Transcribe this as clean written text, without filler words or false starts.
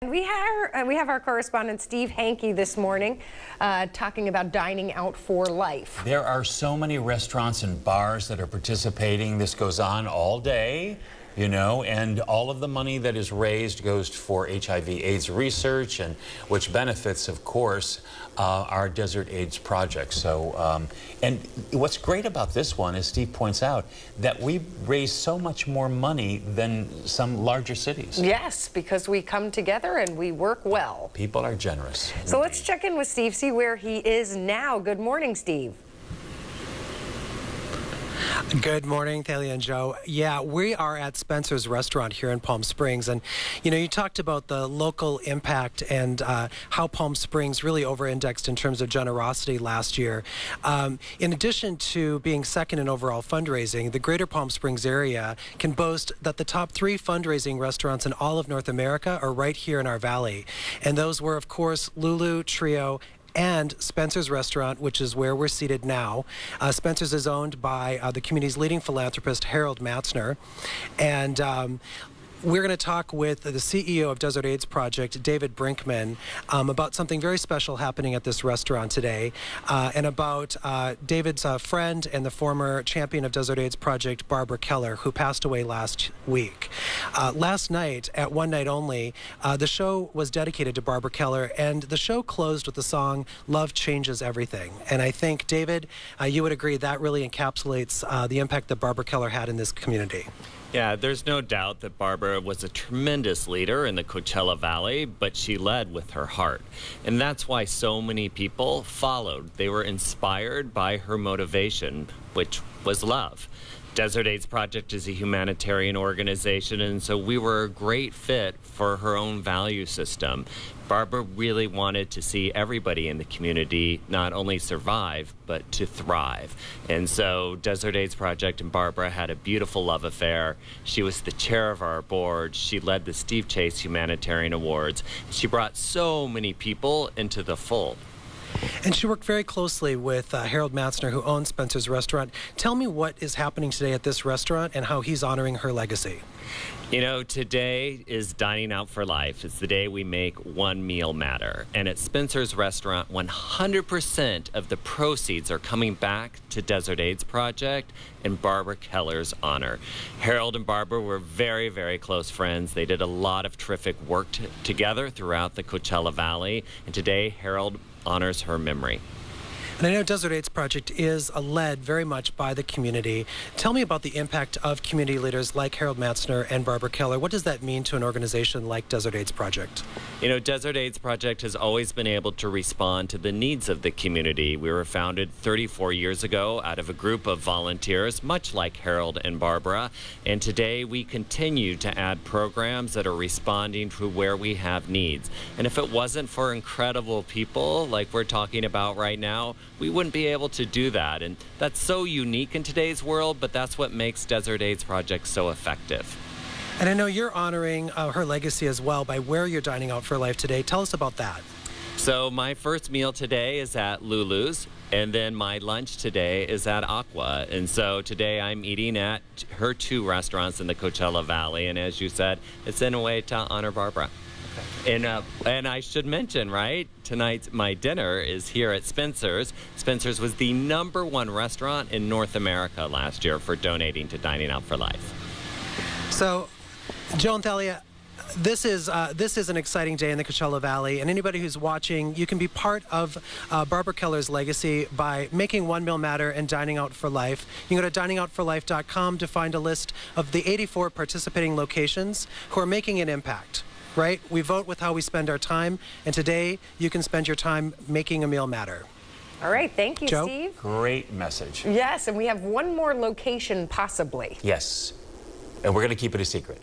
And we have our correspondent Steve Henke this morning talking about dining out for life. There are so many restaurants and bars that are participating. This goes on all day, you know, and all of the money that is raised goes for HIV/AIDS research, and which benefits, of course, our Desert AIDS project. So, and what's great about this one, as Steve points out, that we raise so much more money than some larger cities. Yes, because we come together and we work well. People are generous. So let's check in with Steve, see where he is now. Good morning, Steve. Good morning, Thalia and Joe. Yeah, we are at Spencer's Restaurant here in Palm Springs. And, you know, you talked about the local impact and how Palm Springs really over-indexed in terms of generosity last year. In addition to being second in overall fundraising, the greater Palm Springs area can boast that the top 3 fundraising restaurants in all of North America are right here in our valley. And those were, of course, Lulu, Trio, and Spencer's Restaurant, which is where we're seated now. Spencer's is owned by the community's leading philanthropist, Harold Matzner. And we're going to talk with the CEO of Desert AIDS Project, David Brinkman, about something very special happening at this restaurant today, and about David's friend and the former champion of Desert AIDS Project, Barbara Keller, who passed away last week. Last night, at One Night Only, the show was dedicated to Barbara Keller, and the show closed with the song "Love Changes Everything." And I think, David, you would agree that really encapsulates the impact that Barbara Keller had in this community. Yeah, there's no doubt that Barbara was a tremendous leader in the Coachella Valley, but she led with her heart. And that's why so many people followed. They were inspired by her motivation, which was love. Desert AIDS Project is a humanitarian organization, and so we were a great fit for her own value system. Barbara really wanted to see everybody in the community not only survive, but to thrive. And so Desert AIDS Project and Barbara had a beautiful love affair. She was the chair of our board. She led the Steve Chase Humanitarian Awards. She brought so many people into the fold. And she worked very closely with Harold Matzner, who owns Spencer's Restaurant. Tell me what is happening today at this restaurant and how he's honoring her legacy. You know, today is Dining Out for Life. It's the day we make one meal matter. And at Spencer's Restaurant, 100% of the proceeds are coming back to Desert AIDS Project in Barbara Keller's honor. Harold and Barbara were very, very close friends. They did a lot of terrific work together throughout the Coachella Valley. And today, Harold honors her memory. And I know Desert AIDS Project is led very much by the community. Tell me about the impact of community leaders like Harold Matzner and Barbara Keller. What does that mean to an organization like Desert AIDS Project? You know, Desert AIDS Project has always been able to respond to the needs of the community. We were founded 34 years ago out of a group of volunteers, much like Harold and Barbara. And today we continue to add programs that are responding to where we have needs. And if it wasn't for incredible people like we're talking about right now, we wouldn't be able to do that. And that's so unique in today's world, but that's what makes Desert AIDS Project so effective. And I know you're honoring her legacy as well by where you're dining out for life today. Tell us about that. So my first meal today is at Lulu's, and then my lunch today is at Aqua. And so today I'm eating at her 2 restaurants in the Coachella Valley. And as you said, it's in a way to honor Barbara. And I should mention, right, tonight my dinner is here at Spencer's. Spencer's was the #1 restaurant in North America last year for donating to Dining Out for Life. So, Joe and Thalia, this is an exciting day in the Coachella Valley, and anybody who's watching, you can be part of Barbara Keller's legacy by making one meal matter and dining out for life. You can go to diningoutforlife.com to find a list of the 84 participating locations who are making an impact. Right? We vote with how we spend our time, and today you can spend your time making a meal matter. All right, thank you, Joe? Steve. Great message. Yes, and we have one more location possibly. Yes, and we're going to keep it a secret.